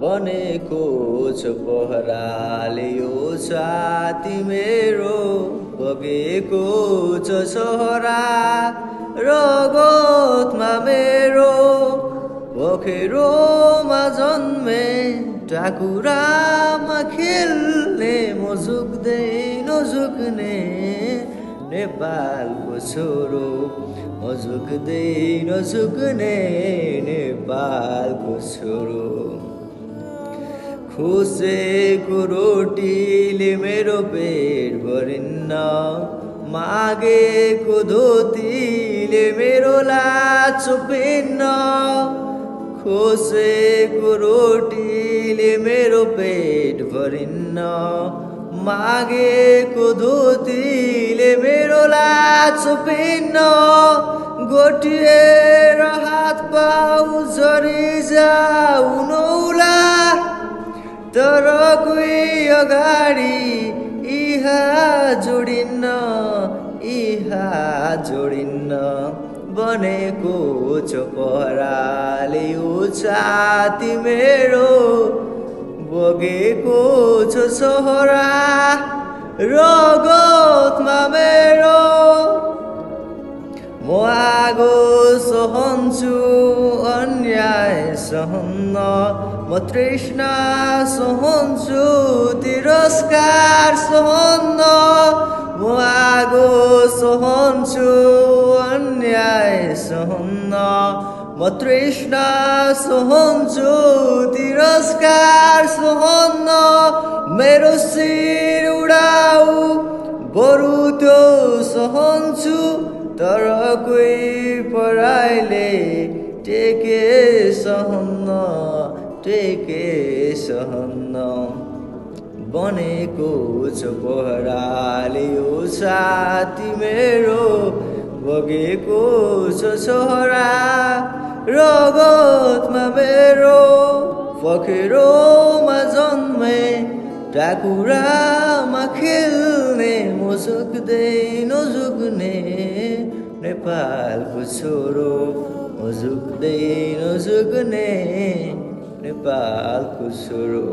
बनेको छ पहराले यो छाती मेरो बगेको छ सहरा रगतमा मेरो पोखरोमा जन्मे टाकुरामा खेल्ने म झुक्दै नझुक्ने नेपालको छोरो म झुक्दै नझुक्ने नेपालको छोरो खोसेको रोटीले मेरो पेट भरिन्न मागेको धोतीले मेरो लाज चुपिन्न खोसेको रोटीले मेरो पेट भरिन्न मागेको धोतीले मेरो लाज चुपिन्न गोटिएर हात पाउ झरी जाउनौला तर कोही अगाडि इहा जोडिन्न बनेको छ पहराले यो छाती मेरो बगेको छ सहरा रगतमा मेरो म आगो सहन्छु अन्याय सहन्न म तृष्णा सहन्छु तिरस्कार सहन्न म आगो सहन्छु अन्याय सहन्न म तृष्णा सहन्छु तिरस्कार सहन्न मेरो शिर उडाऊ बरु त्यो सहन्छु तर कोही पराइले टेके सहन्न बनेको छ पहराले यो छाती मेरो बगेको छ सहरा रगतमा मेरो पोखरोमा जन्मे टाकुरामा खेल्ने म झुक्दै नझुक्ने नेपालको छोरो म झुक्दै नझुक्ने नेपालको छोरो